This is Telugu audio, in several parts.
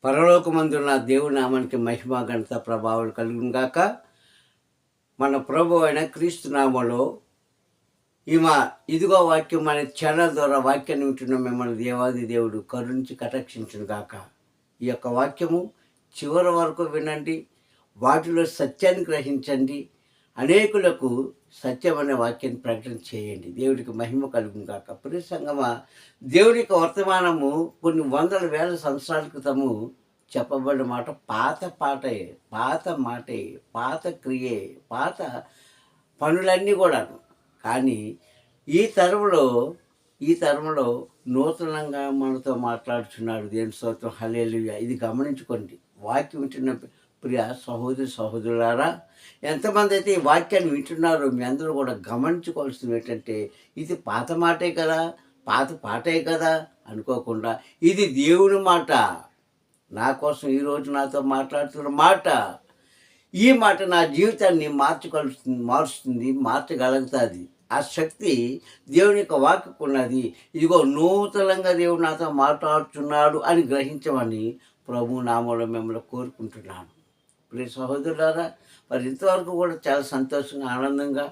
పరలోకమందున్న దేవుని నామానికి మహిమ ఘనత ప్రభావం కలుగును గాక. మన ప్రభు అయిన క్రీస్తు నామములో ఇదిగో వాక్యం అనే ఛానల్ ద్వారా వాక్యాన్ని వింటున్న మిమ్మల్ని దేవాది దేవుడు కరుణించి కటాక్షించును గాక. ఈ యొక్క వాక్యము చివరి వరకు వినండి, వాటిలో సత్యాన్ని గ్రహించండి, అనేకులకు సత్యం అనే వాక్యాన్ని ప్రకటన చేయండి. దేవుడికి మహిమ కలుగును గాక. ప్రియ సంగమా, దేవుడి యొక్క వర్తమానము కొన్ని వందల వేల సంవత్సరాల క్రితము చెప్పబడిన మాట పాత పాటే, పాత మాటే, పాత క్రియే, పాత పనులన్నీ కూడాను. కానీ ఈ తరంలో నూతనంగా మనతో మాట్లాడుతున్నాడు. దేవుని స్తోత్రం, హల్లెలూయా. ఇది గమనించుకోండి. వాక్యం వింటున్న ప్రియ సహోదరులారా, ఎంతమంది అయితే ఈ వాక్యాన్ని వింటున్నారో మీ అందరూ కూడా గమనించుకోవాల్సింది ఏంటంటే, ఇది పాత మాటే కదా, పాత పాటే కదా అనుకోకుండా ఇది దేవుని మాట, నా కోసం ఈరోజు నాతో మాట్లాడుతున్న మాట. ఈ మాట నా జీవితాన్ని మారుస్తుంది, మార్చగలుగుతుంది. ఆ శక్తి దేవుని యొక్క వాక్యకు ఉన్నది. ఇదిగో నూతనంగా దేవుడు నాతో మాట్లాడుతున్నాడు అని గ్రహించమని ప్రభు నామంలో మిమ్మల్ని కోరుకుంటున్నాను. ప్రియ సహోదరులారా, మరి ఇంతవరకు కూడా చాలా సంతోషంగా, ఆనందంగా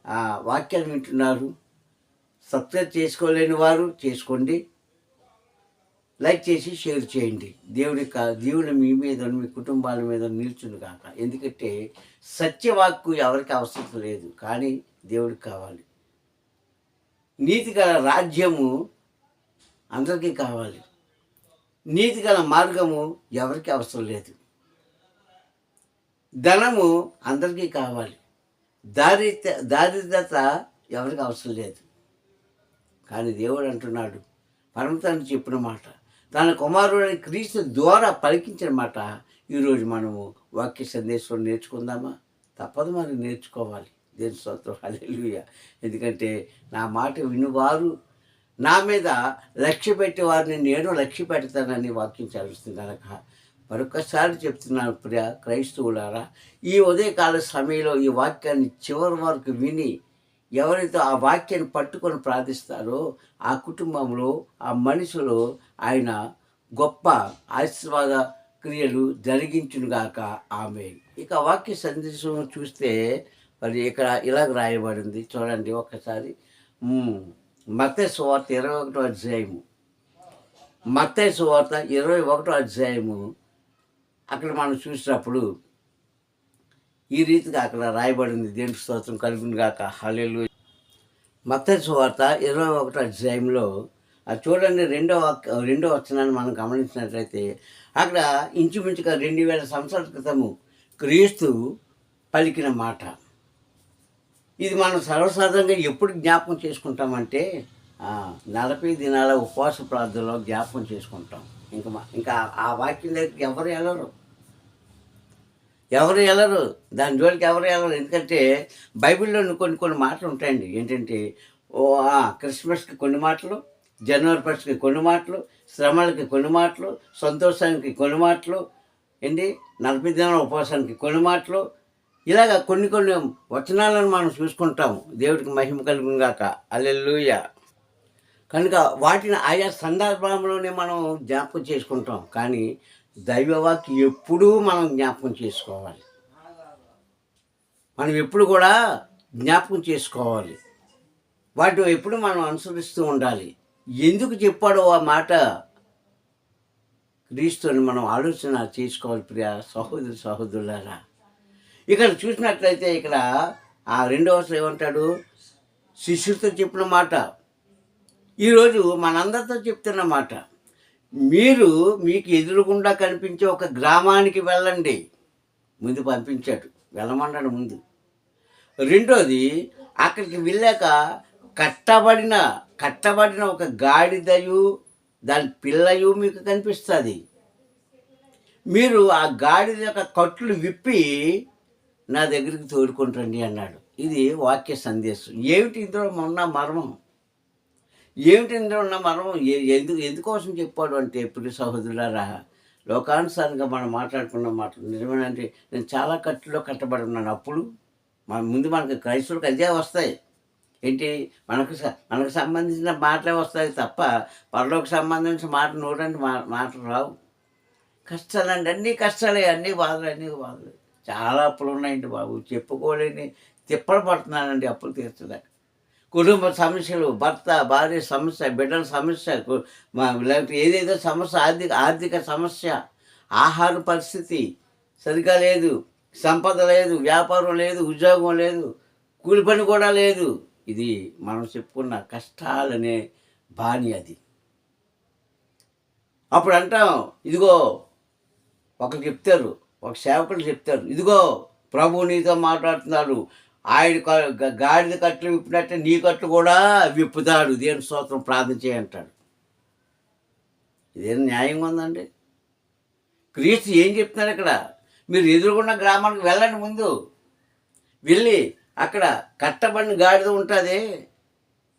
ఆ వాక్యాలు వింటున్నారు. సబ్స్క్రైబ్ చేసుకోలేని వారు చేసుకోండి, లైక్ చేసి షేర్ చేయండి. దేవుని మీ మీద, మీ కుటుంబాల మీద నిల్చును కాక. ఎందుకంటే సత్యవాక్కు ఎవరికి అవసరం లేదు, కానీ దేవుడికి కావాలి. నీతిగల రాజ్యము అందరికీ కావాలి. నీతిగల మార్గము ఎవరికి అవసరం లేదు. ధనము అందరికీ కావాలి. దారిద్రత ఎవరికి అవసరం లేదు. కానీ దేవుడు అంటున్నాడు, పరమతండ్రి చెప్పిన మాట, తన కుమారుడైన క్రీస్తు ద్వారా పలికించిన మాట ఈరోజు మనము వాక్య సందేశం నేర్చుకుందామా? తప్పదు, మరి నేర్చుకోవాలి. దేవుని స్తోత్రం, హల్లెలూయా. ఎందుకంటే నా మాట వినువారు, నా మీద లక్ష్య పెట్టేవారిని నేను లక్ష్య పెడతానని వాక్యం చదువుతుంది కనుక మరొకసారి చెప్తున్నాను. ప్రియ క్రైస్తవులారా, ఈ ఉదయకాల సమయంలో ఈ వాక్యాన్ని చివరి వరకు విని ఎవరైతే ఆ వాక్యాన్ని పట్టుకొని ప్రార్థిస్తారో ఆ కుటుంబంలో, ఆ మనిషిలో ఆయన గొప్ప ఆశీర్వాద క్రియలు జరిగించునుగాక. ఆమేన్. ఇక వాక్య సందేశం చూస్తే మరి ఇక్కడ ఇలాగ రాయబడింది, చూడండి ఒక్కసారి. మత్తయి సువార్త 21వ అధ్యాయము, మత్తయి సువార్త 21వ అధ్యాయము. అక్కడ మనం చూసినప్పుడు ఈ రీతిగా అక్కడ రాయబడింది. దేవునికి స్తోత్రం కలుగును గాక. హల్లెలూయా. మత్తయి సువార్త 21వ అధ్యాయంలో అది చూడండి, రెండో వచనాన్ని మనం గమనించినట్లయితే అక్కడ ఇంచుమించుగా 2000 సంవత్సరాల క్రితము క్రీస్తు పలికిన మాట. ఇది మనం సర్వసాధారణంగా ఎప్పుడు జ్ఞాపకం చేసుకుంటామంటే 40 దినాల ఉపవాస ప్రార్థనలో జ్ఞాపకం చేసుకుంటాం. ఇంకా ఆ వాక్యం దగ్గరికి ఎవరు వెళ్ళరు, దాని జోలికి ఎవరు వెళ్ళరు. ఎందుకంటే బైబిల్లో కొన్ని మాటలు ఉంటాయండి. ఏంటంటే క్రిస్మస్కి కొన్ని మాటలు, జనవరి 1కి కొన్ని మాటలు, శ్రమలకి కొన్ని మాటలు, సంతోషానికి కొన్ని మాటలు, 40 దినాల ఉపవాసానికి కొన్ని మాటలు, ఇలాగ కొన్ని వచనాలను మనం చూసుకుంటాము. దేవుడికి మహిమ కలుగును గాక. హల్లెలూయా. కనుక వాటిని ఆయా సందర్భంలోనే మనం జ్ఞాపకం చేసుకుంటాం. కానీ దైవవాక్యం ఎప్పుడూ మనం జ్ఞాపకం చేసుకోవాలి. మనం ఎప్పుడు కూడా జ్ఞాపకం చేసుకోవాలి. వాటిని ఎప్పుడు మనం అనుసరిస్తూ ఉండాలి. ఎందుకు చెప్పాడో ఆ మాట క్రీస్తుని మనం ఆలోచన చేసుకోవాలి. ప్రియ సహోదరులారా, ఇక్కడ చూసినట్లయితే ఇక్కడ ఆ 2వ వచనం ఏమంటాడు? శిష్యులతో చెప్పిన మాట ఈరోజు మనందరితో చెప్తున్న మాట. మీకు ఎదురుగుండా కనిపించే ఒక గ్రామానికి వెళ్ళండి. ముందు పంపించాడు, వెళ్ళమన్నాడు ముందు. రెండోది, అక్కడికి వెళ్ళాక కట్టబడిన ఒక గాడిదయు దాని పిల్లయు మీకు కనిపిస్తుంది. మీరు ఆ గాడిద యొక్క కట్లు విప్పి నా దగ్గరికి తోడుకుంటండి అన్నాడు. ఇది వాక్య సందేశం. ఏమిటి ఇందులో ఉన్న మర్మం? ఎందుకోసం చెప్పాడు అంటే, ప్రియ సహోదరులారా, లోకానుసారంగా మనం మాట్లాడుకున్న మాటలు నిజమేనంటే, నేను చాలా కట్టులో కట్టబడి ఉన్నాను. అప్పుడు ముందు మనకు క్రైస్తవులకు అదే వస్తాయి. మనకు సంబంధించిన మాటలే వస్తాయి తప్ప పరలోకి సంబంధించిన మాట నోరండి మాటలు రావు. కష్టాలండి, అన్నీ కష్టాలే, అన్నీ బాధలు, అన్నీ బాధలు. చాలా అప్పులు ఉన్నాయండి బాబు, చెప్పుకోలేని తిప్పలు పడుతున్నానండి అప్పులు తీర్చలేక. కుటుంబ సమస్యలు, భర్త, భార్య సమస్య, బిడ్డల సమస్య, లేకపోతే ఏదేదో సమస్య, ఆర్థిక సమస్య, ఆహార పరిస్థితి సరిగ్గా లేదు, సంపద లేదు, వ్యాపారం లేదు, ఉద్యోగం లేదు, కూలి పని కూడా లేదు. ఇది మనం చెప్పుకున్న కష్టాలనే బాణి అది. అప్పుడు అంటాం, ఇదిగో ఒకరు చెప్తారు, ఒక సేవకులు చెప్తారు, ఇదిగో ప్రభువు నీతో మాట్లాడుతున్నాడు, ఆయన గాడిద కట్లు విప్పినట్టే నీ కట్లు కూడా విప్పుతాడు, దేవుని స్తోత్రం, ప్రార్థన చేయంటాడు. ఇదేం న్యాయంగా ఉందండి? క్రీస్తు ఏం చెప్తున్నారు ఇక్కడ? మీరు ఎదురుగున్న గ్రామానికి వెళ్ళండి, ముందు వెళ్ళి అక్కడ కట్టబడిన గాడిద ఉంటుంది,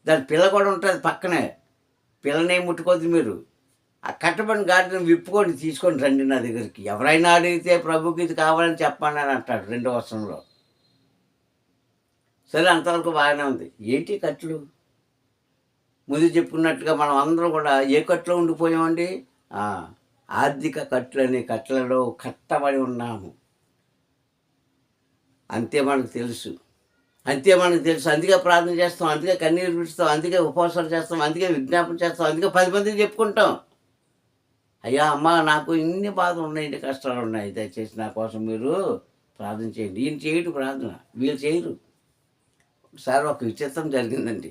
దాని పిల్ల కూడా ఉంటుంది పక్కనే, పిల్లనే ముట్టుకోద్దు మీరు. ఆ కట్టబడిన గాడిదను విప్పుకొని తీసుకొని రండి నా దగ్గరికి, ఎవరైనా అడిగితే ప్రభుకి ఇది కావాలని చెప్పండి అని అంటాడు 2వ వచనంలో. సరే, అంతవరకు బాగానే ఉంది. ఏంటి కట్లు? ముందు చెప్పుకున్నట్టుగా మనం అందరం కూడా ఏ కట్లో ఉండిపోయామండి? ఆర్థిక కట్లని కట్లలో కట్టబడి ఉన్నాము. అంతే మనకు తెలుసు, అందుకే ప్రార్థన చేస్తాం, అందుకే కన్నీరు విడుస్తాం, అందుకే ఉపవాసాలు చేస్తాం, అందుకే విజ్ఞాపన చేస్తాం, అందుకే 10 మందికి చెప్పుకుంటాం, అయ్యా అమ్మ నాకు ఇన్ని బాధలు ఉన్నాయండి, కష్టాలు ఉన్నాయి, దయచేసి నా కోసం మీరు ప్రార్థన చేయండి. ఈయన చేయడు ప్రార్థన, వీళ్ళు చేయరు. ఒకసారి ఒక విచిత్రం జరిగిందండి.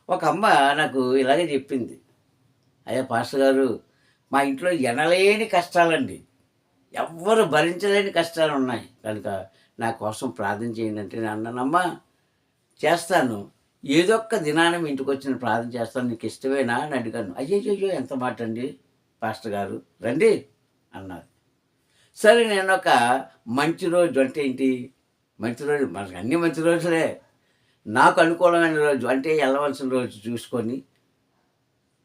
ఒక అమ్మ నాకు ఇలాగే చెప్పింది, అయ్యా పాస్టర్ గారు, మా ఇంట్లో ఎనలేని కష్టాలండి, ఎవ్వరు భరించలేని కష్టాలు ఉన్నాయి, కనుక నా కోసం ప్రార్థన చేయండి అంటే నేను అన్నానమ్మా, చేస్తాను, ఏదో ఒక్క దినాన మీ ఇంటికి వచ్చిన ప్రార్థన చేస్తాను, నీకు ఇష్టమేనా అని అడిగాను. అయ్యో ఎంత మాట అండి పాస్టర్ గారు, రండి అన్నారు. సరే, నేను ఒక మంచి రోజు, అంటే ఏంటి మంచి రోజు, మనకు అన్ని మంచి రోజులే, నాకు అనుకూలమైన రోజు అంటే వెళ్ళవలసిన రోజు చూసుకొని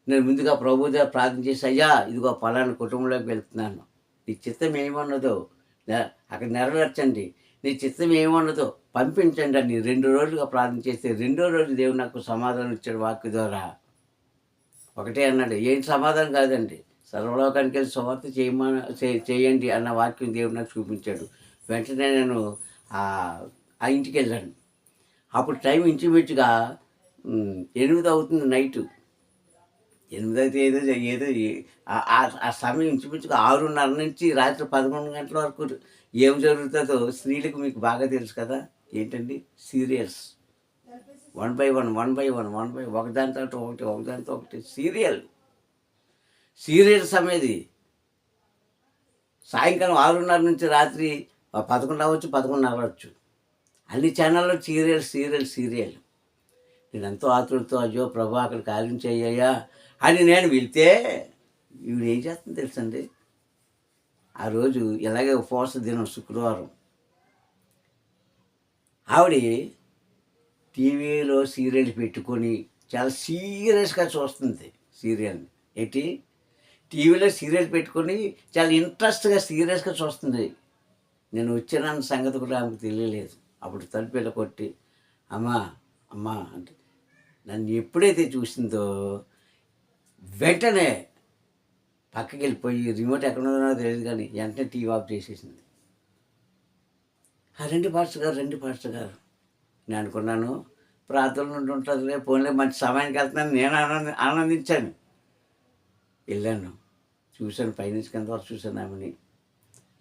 నేను ముందుగా ప్రభు దగ్గర ప్రార్థన చేసి, అయ్యా ఇదిగో పలానా కుటుంబంలోకి వెళ్తున్నాను, నీ చిత్తం ఏమన్నదో అక్కడ నెరవేర్చండి, నీ చిత్తం ఏమన్నదో పంపించండి అని 2 రోజులుగా ప్రార్థన చేస్తే 2వ రోజు దేవుడు నాకు సమాధానం ఇచ్చాడు వాక్య ద్వారా. ఒకటే అన్నాడు, ఏంటి సమాధానం కాదండి, సర్వలోకానికి వెళ్ళి సువార్త చేయండి అన్న వాక్యం దేవుడు నాకు చూపించాడు. వెంటనే నేను ఆ ఇంటికి వెళ్ళాను. అప్పుడు టైం ఇంచుమించుగా 8 అవుతుంది, నైటు 8 అయితే ఏదో ఆ సమయం ఇంచుమించుగా 6:30 నుంచి రాత్రి 11 గంటల వరకు ఏం జరుగుతుందో స్త్రీలకు మీకు బాగా తెలుసు కదా, ఏంటండి, సీరియల్స్, 1 by 1 ఒకదాని తర్వాత ఒకటి సీరియల్స్ అనేది సాయంకాలం 6:30 నుంచి రాత్రి 11 అవ్వచ్చు, 11:30 అవ్వచ్చు, అన్ని ఛానల్లో సీరియల్. నేను ఎంతో ఆతులతో, అయ్యో ప్రభు అక్కడ కార్యం చేయ్యా అని నేను వెళ్తే ఈవిడ ఏం చేస్తుంది తెలుసండి, ఆ రోజు ఇలాగే ఉపవాస దినం శుక్రవారం, ఆవిడ టీవీలో సీరియల్ పెట్టుకొని చాలా సీరియస్గా చూస్తుంది సీరియల్ని. ఏంటి, టీవీలో సీరియల్ పెట్టుకొని చాలా ఇంట్రెస్ట్గా సీరియస్గా చూస్తుంది. నేను వచ్చిన సంగతి కూడా ఆమెకు తెలియలేదు. అప్పుడు తలుపుల కొట్టి, అమ్మా అంటే నన్ను ఎప్పుడైతే చూసిందో వెంటనే పక్కకి వెళ్ళిపోయి రిమోట్ ఎక్కడ ఉందో తెలియదు కానీ వెంటనే టీవీ ఆఫ్ చేసేసింది. రండి పాస్టర్ గారు నేను అనుకున్నాను, ప్రార్థన నుండి ఉంటుందిలే, పోన్లే మంచి సమయానికి వెళ్తున్నాను, నేను ఆనందించాను. వెళ్ళాను, చూశాను, పైనుంచి కింద వరకు చూశాను. ఆమెని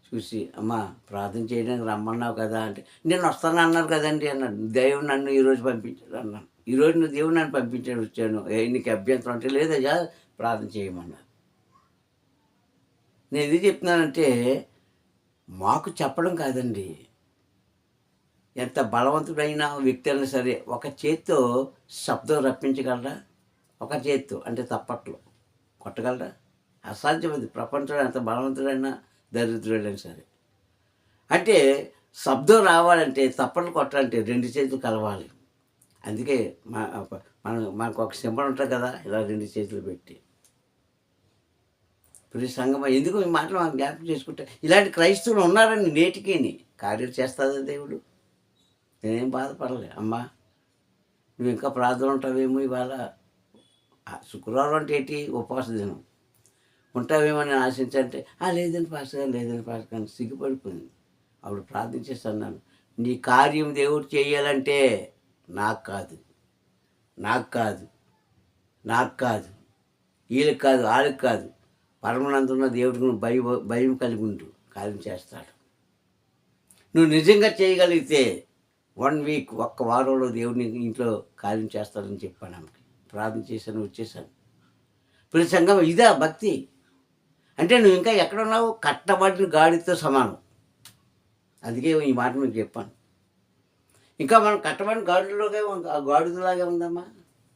చూసి, అమ్మ ప్రార్థన చేయడానికి రమ్మన్నావు కదా అంటే, నేను వస్తాను అన్నారు కదండి అన్నాడు. దేవుడు నన్ను ఈరోజు పంపించాడు అన్నాను. ఈరోజు నువ్వు దేవుడు నన్ను పంపించాడు, వచ్చాను, నీకు అభ్యంతరం అంటే లేదయ్యా ప్రార్థన చేయమన్నారు. నేను ఎందుకు చెప్తున్నానంటే, మాకు చెప్పడం కాదండి, ఎంత బలవంతుడైన వ్యక్తి అయినా సరే ఒక చేత్తో శబ్దం రప్పించగలరా? ఒక చేత్తో అంటే తప్పట్లు కొట్టగలరా? అసాధ్యం. అది ప్రపంచంలో ఎంత బలవంతుడైనా దరిద్రుడైనా సరే. అంటే శబ్దం రావాలంటే, తప్పట్లు కొట్టాలంటే 2 చేతులు కలవాలి. అందుకే మనకు ఒక సింబల్ ఉంటుంది కదా, ఇలా 2 చేతులు పెట్టి. ప్రతి సంఘం ఎందుకు ఈ మాటలు మనం జ్ఞాపకం చేసుకుంటే, ఇలాంటి క్రైస్తవులు ఉన్నారని నేటికి కార్యాలు చేస్తుందా దేవుడు. నేనేం బాధపడలే, అమ్మా నువ్వు ఇంకా ప్రార్థన ఉంటావేమో, ఇవాళ శుక్రవారం అంటే ఏంటి, ఉపవాస దినం. ఉంటావేమని ఆశించంటే లేదండి పాస్టర్ గారు, లేదండి పాస్టర్ గారు సిగ్గుపడిపోయింది. అప్పుడు ప్రార్థించేసి అన్నాను, నీ కార్యం దేవుడు చేయాలంటే నాకు కాదు, నాకు కాదు, నాకు కాదు, వీళ్ళకి కాదు, వాళ్ళకి కాదు, పరమనందున్న దేవుడికి నువ్వు భయం కలిగి ఉండు, కార్యం చేస్తాడు. నువ్వు నిజంగా చేయగలిగితే 1 వీక్, ఒక్క వారంలో దేవుడిని ఇంట్లో కార్యం చేస్తాడని చెప్పాను ఆమెకి. ప్రార్థన చేశాను, వచ్చేసాను. ప్రతి సంఘం ఇదా భక్తి అంటే? నువ్వు ఇంకా ఎక్కడున్నావు? కట్టబడిన గాడితో సమానం. అందుకే ఈ మాట మీకు చెప్పాను. ఇంకా మనం కట్టబడిన గాడిలోకే గాడిదలాగే ఉందమ్మా.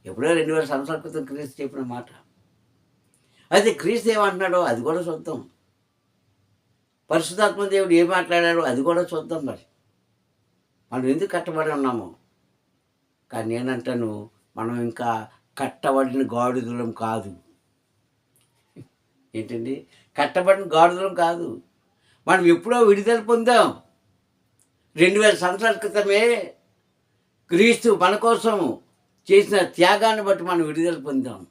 ఎప్పుడో 2000 సంవత్సరాల క్రితం క్రీస్తు చెప్పిన మాట. అయితే క్రీస్తు ఏమంటున్నాడో అది కూడా చూద్దాం. పరిశుద్ధాత్మ దేవుడు ఏం మాట్లాడాడో అది కూడా చూద్దాం. మరి మనం ఎందుకు కట్టబడి ఉన్నామో. కానీ నేనంటాను, మనం ఇంకా కట్టబడిన గాడిదలం కాదు. ఏంటండి? కట్టబడిన గాడిదలం కాదు. మనం ఎప్పుడో విడుదల పొందాం. 2000 సంవత్సరాల క్రితమే క్రీస్తు మన కోసం చేసిన త్యాగాన్ని బట్టి మనం విడుదల పొందాం.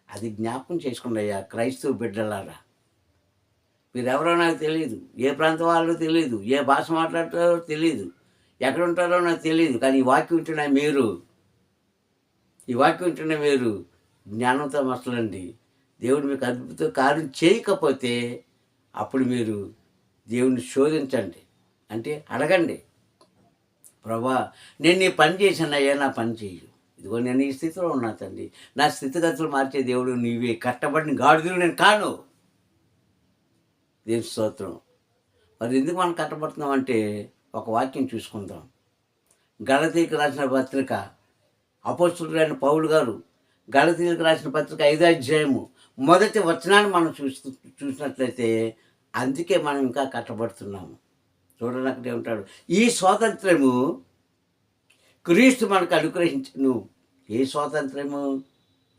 అది జ్ఞాపకం చేసుకున్నాయ్యా క్రైస్తవ బిడ్డలారా. మీరెవరో నాకు తెలియదు, ఏ ప్రాంతం వాళ్ళో తెలియదు, ఏ భాష మాట్లాడతారో తెలియదు, ఎక్కడ ఉంటారో నాకు తెలియదు. కానీ ఈ వాక్యం వింటున్న మీరు, ఈ వాక్యం వింటున్న మీరు జ్ఞానంతో మసలండి. దేవుడు మీకు అద్భుత కార్యం చేయకపోతే అప్పుడు మీరు దేవుణ్ణి శోధించండి. అంటే అడగండి, ప్రభా నేను నీ పని చేశానయ్యా, నా పని చెయ్యి. ఇదిగో నేను ఈ స్థితిలో ఉన్నా తండ్రి, నా స్థితిగతులు మార్చే దేవుడు నీవే. కట్టబడిన గాడిదలు నేను కాను. దేవుని స్తోత్రం. మరి ఎందుకు మనం కట్టబడుతున్నామంటే ఒక వాక్యం చూసుకుందాం. గలతీయులకు రాసిన పత్రిక, అపోస్తలుడైన పౌలు గారు గలతీయులకు రాసిన పత్రిక 5వ అధ్యాయము మొదటి వచనాన్ని మనం చూసినట్లయితే అందుకే మనం ఇంకా కట్టబడుతున్నాము. చూడండి, అక్కడ ఏమంటాడు, ఈ స్వాతంత్రము క్రీస్తు మనకు అనుగ్రహించను. ఏ స్వాతంత్రము?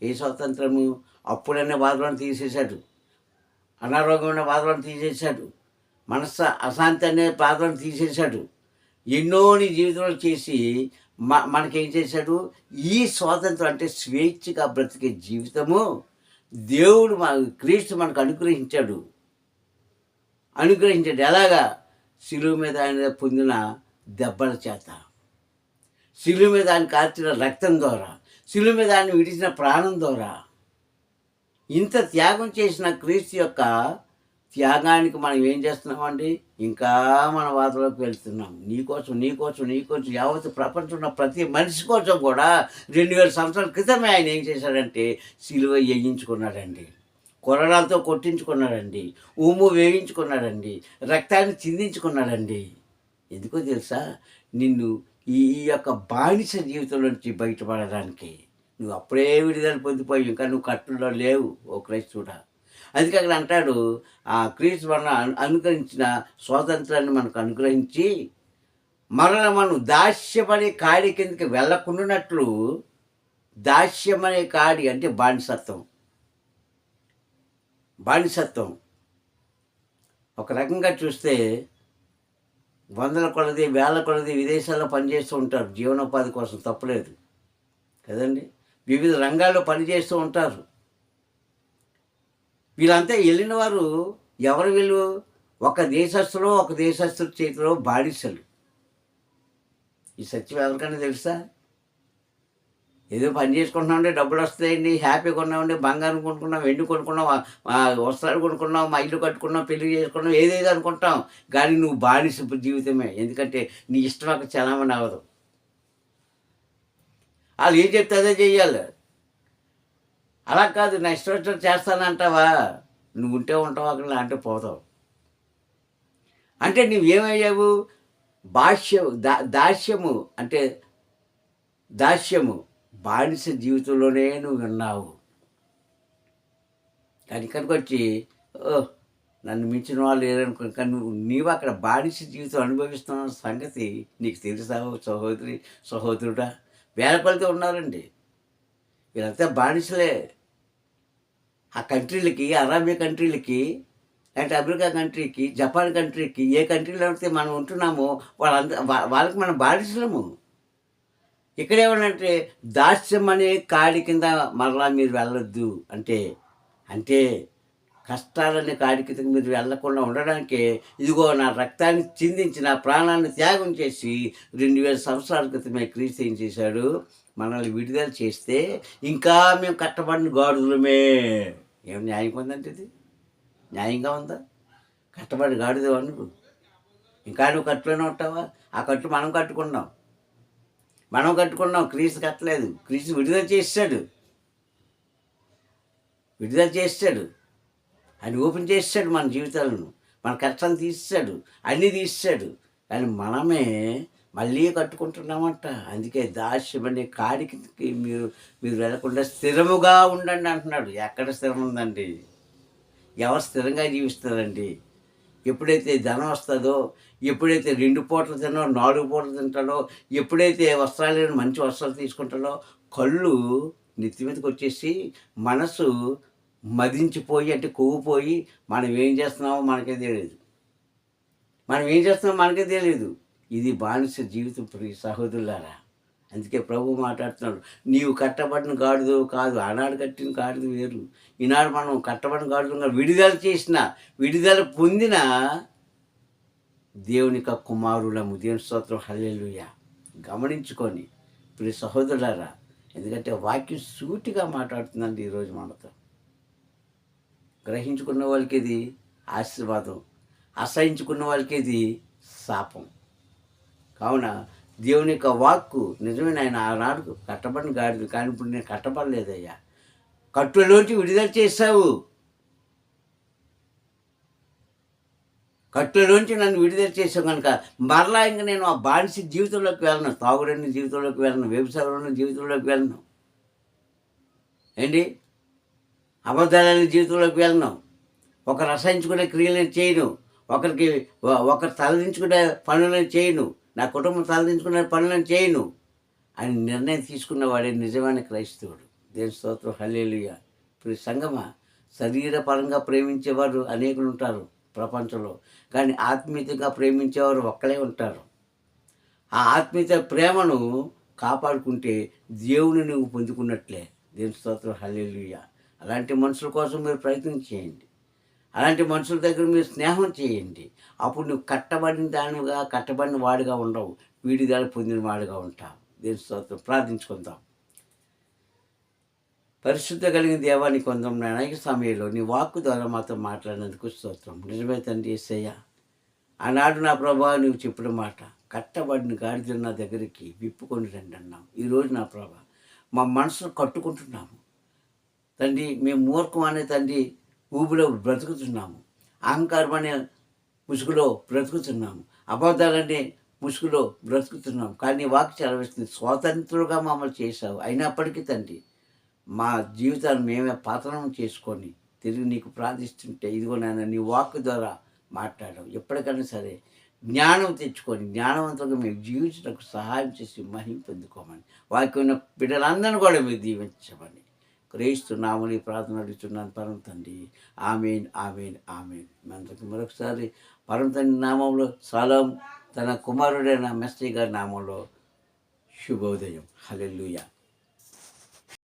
ఏ స్వాతంత్రము? అప్పుడనే బాధలను తీసేశాడు, అనారోగ్యమైన బాధలను తీసేశాడు, అశాంతి అనే బాధలను తీసేశాడు. ఎన్నో నీ జీవితంలో చేసి మనకేం చేశాడు? ఈ స్వాతంత్రం అంటే స్వేచ్ఛగా బ్రతికే జీవితము దేవుడు క్రీస్తు మనకు అనుగ్రహించాడు. ఎలాగా? శిలువ మీద ఆయన పొందిన దెబ్బల చేత, శిలువ మీద ఆయన కార్చిన రక్తం ద్వారా, శిలువ మీద ఆయన విడిచిన ప్రాణం ద్వారా. ఇంత త్యాగం చేసిన క్రీస్తు యొక్క త్యాగానికి మనం ఏం చేస్తున్నామండి? ఇంకా మన వార్తలోకి వెళ్తున్నాం. నీకోసం యావత్ ప్రపంచంలో ప్రతి మనిషి కోసం కూడా 2000 సంవత్సరాల క్రితమే ఆయన ఏం చేశాడంటే సిలువ వేయించుకున్నాడండి, కొరడాలతో కొట్టించుకున్నాడండి, ఉమ్ము వేయించుకున్నాడండి, రక్తాన్ని చిందించుకున్నాడండి. ఎందుకో తెలుసా? నిన్ను ఈ యొక్క బానిస జీవితం నుంచి బయటపడడానికి. నువ్వు అప్పుడే విడుదల పొందిపోయి ఇంకా నువ్వు కట్టులో లేవు ఓ క్రైస్తవుడా. అందుకే అక్కడ అంటాడు, క్రీస్తు మన అనుగ్రహించిన స్వాతంత్రాన్ని మనకు అనుగ్రహించి మరల మనం దాస్యమనే కాడి కిందకి వెళ్ళకుండానట్లు. దాస్యమనే కాడి అంటే బానిసత్వం. ఒక రకంగా చూస్తే వందల కొలది, వేల కొలది విదేశాల్లో పనిచేస్తూ ఉంటారు జీవనోపాధి కోసం, తప్పులేదు కదండి. వివిధ రంగాల్లో పనిచేస్తూ ఉంటారు. వీళ్ళంతా వెళ్ళిన వారు ఎవరు? వీళ్ళు ఒక దేశస్తుల చేతిలో బానిసలు. ఈ సత్యం ఎవరికైనా తెలుసా? ఏదో పని చేసుకుంటున్నామంటే డబ్బులు వస్తాయండి, హ్యాపీగా ఉన్నామండి, బంగారం కొనుక్కున్నాం, వెండి కొనుక్కున్నాం, వస్త్రాలు కొనుక్కున్నాం, మా ఇల్లు కట్టుకున్నాం, పెళ్లి చేసుకున్నాం, ఏదేదో అనుకుంటాం. కానీ నువ్వు బానిస జీవితమే. ఎందుకంటే నీ ఇష్టం అక్కడ చలామణి అవ్వదు. వాళ్ళు ఏం చెప్తే అదే చెయ్యాలి. అలా కాదు, నా ఇష్టం వచ్చినట్టు చేస్తానంటావా? నువ్వు ఉంటే ఉంటావు, అక్కడ అంటే పోతావు. అంటే నువ్వేమయ్యావు? దాస్యము అంటే బానిస జీవితంలోనే నువ్వు విన్నావు. కానీ ఇక్కడికి వచ్చి నన్ను మించిన వాళ్ళు లేరనుకో, కానీ నీవు అక్కడ బానిస జీవితం అనుభవిస్తున్న సంగతి నీకు తెలుసా సహోదరుడా? వేల కొలది ఉన్నారండి. వీళ్ళంతా బానిసలే. ఆ కంట్రీలకి, అరేబియా కంట్రీలకి, లేకపోతే అమెరికా కంట్రీకి, జపాన్ కంట్రీకి, ఏ కంట్రీలో అయితే మనం ఉంటున్నామో వాళ్ళకి మనం బానిసలము. ఇక్కడ ఏమనంటే దాస్యం అనే కాడి కింద మరలా మీరు వెళ్ళొద్దు అంటే కష్టాలనే కాడికి మీరు వెళ్లకుండా ఉండడానికే ఇదిగో నా రక్తాన్ని చిందించి నా ప్రాణాన్ని త్యాగం చేసి 2000 సంవత్సరాల క్రితమే క్రీస్తు ఏం చేశాడు, మనల్ని విడుదల చేస్తే ఇంకా మేము కట్టబడిన గాడిదలమే. ఏం న్యాయం ఉందంటే ఇది? న్యాయంగా ఉందా? కట్టబడి గాడిదవా నువ్వు? ఇంకా నువ్వు కట్టులోనే ఉంటావా? ఆ కట్టు మనం కట్టుకున్నాం. మనం కట్టుకున్నాం, క్రీస్తు కట్టలేదు. క్రీస్తు విడుదల చేసాడు. విడుదల చేసాడు. ఆయన ఓపెన్ చేసాడు మన జీవితాలను. మన కష్టాన్ని తీసాడు, అన్నీ తీసాడు. కానీ మనమే మళ్ళీ కట్టుకుంటున్నామంట. అందుకే దాస్యం అనే కాడికి మీరు మీరు వెళ్లకుండా స్థిరముగా ఉండండి అంటున్నాడు. ఎక్కడ స్థిరం ఉందండి? ఎవరు స్థిరంగా జీవిస్తారండి? ఎప్పుడైతే ధనం వస్తుందో, ఎప్పుడైతే 2 పూటలు తినో 4 పూటలు తింటాడో, ఎప్పుడైతే వస్త్రాలు లేని మంచి వస్త్రాలు తీసుకుంటాడో, కళ్ళు నెత్తి మీదకి వచ్చేసి మనసు మదించిపోయి, అంటే కొవ్వుపోయి మనం ఏం చేస్తున్నామో మనకే తెలియదు. మనం ఏం చేస్తున్నామో మనకే తెలియదు. ఇది బానిస జీవితం ప్రియ సహోదరులారా. అందుకే ప్రభు మాట్లాడుతున్నాడు, నీవు కట్టబడిన గాడిద కాదు. ఆనాడు కట్టిన గాడిద వేరు, ఈనాడు మనం కట్టబడిన గాడిద విడుదల చేసిన, విడుదల పొందిన దేవుని యొక్క కుమారులము. దేవుని స్తోత్రం, హల్లెలూయా. గమనించుకొని ప్రియ సహోదరులారా, ఎందుకంటే వాక్యం సూటిగా మాట్లాడుతుందండి ఈరోజు మనతో. గ్రహించుకున్న వాళ్ళకి ఇది ఆశీర్వాదం, అసహించుకున్న వాళ్ళకి ఇది శాపం. కావున దేవుని యొక్క వాక్కు నిజమే. ఆయన ఆనాడు కట్టబడిన గాడిద, కానీ ఇప్పుడు నేను కట్టబడలేదయ్యా. కట్టులోంచి విడుదల చేశావు. కట్టులోంచి నన్ను విడుదల చేసావు కనుక మరలా ఇంక నేను ఆ బానిస జీవితంలోకి వెళ్ళను, తాగుడని జీవితంలోకి వెళ్ళను, వ్యభిచారం జీవితంలోకి వెళ్ళను, ఏంటి అబద్ధాలని జీవితంలోకి వెళ్ళను, ఒకరు రసాయించుకునే క్రియలను చేయను, ఒకరు తలదించుకునే పనులను చేయను, నా కుటుంబం తలదించుకునే పనులను చేయను అని నిర్ణయం తీసుకున్నవాడే నిజమైన క్రైస్తవుడు. దేవుని స్తోత్రం, హల్లెలూయా. ఇప్పుడు సంగమా, శరీరపరంగా ప్రేమించేవారు అనేకులు ఉంటారు ప్రపంచంలో, కానీ ఆత్మీయతగా ప్రేమించేవారు ఒక్కలే ఉంటారు. ఆ ఆత్మీయత ప్రేమను కాపాడుకుంటే దేవుని నువ్వు పొందుకున్నట్లే. దేవుని స్తోత్రం, హల్లెలూయా. అలాంటి మనుషుల కోసం మీరు ప్రయత్నం చేయండి. అలాంటి మనుషుల దగ్గర మీరు స్నేహం చేయండి. అప్పుడు నువ్వు కట్టబడిన దానిగా, కట్టబడిన వాడిగా ఉండవు, విడుదల పొందిన వాడిగా ఉంటావు. దేవుని స్తోత్రం. ప్రార్థించుకుందాం. పరిశుద్ధ కలిగిన దేవాన్ని కొందాం. నేను అనేక సమయంలో నీ వాక్కు ద్వారా మాతో మాట్లాడినందుకు స్తోత్రం. నిజమే తండ్రి యేసయ్య. ఆనాడు నా ప్రభా నువ్వు చెప్పిన మాట, కట్టబడిన గాడిద నా దగ్గరికి విప్పుకొని రండి అన్నావు. ఈరోజు నా ప్రభా మా మనసును కట్టుకుంటున్నాము తండ్రి. మేము మూర్ఖం అనే తండ్రి ఊబిలో బ్రతుకుతున్నాము, అహంకారం అనే ముసుగులో బ్రతుకుతున్నాము, అబద్ధాలనే ముసుగులో బ్రతుకుతున్నాము. కానీ వాక్య సెలవిస్తుంది, స్వాతంత్రులుగా మమ్మల్ని చేశావు. అయినప్పటికీ తండ్రి మా జీవితాన్ని మేమే పతనం చేసుకొని తిరిగి నీకు ప్రార్థిస్తుంటే, ఇదిగో నాయన నీ వాక్ ద్వారా మాట్లాడడం. ఎప్పటికైనా సరే జ్ఞానం తెచ్చుకొని జ్ఞానవంతంగా మేము జీవించడానికి సహాయం చేసి మహిమ పొందుకోమని, వాక్యం బిడ్డలందరినీ కూడా మీరు దీవించమని క్రీస్తు నామములో ప్రార్థన అడుగుతున్నాను పరమ తండ్రి. ఆమేన్, ఆమేన్, ఆమేన్. మనకి మరొకసారి పరమ తండ్రి నామంలో సలాం, తన కుమారుడైన మెస్సీ గారి నామంలో శుభోదయం. హల్లెలూయా.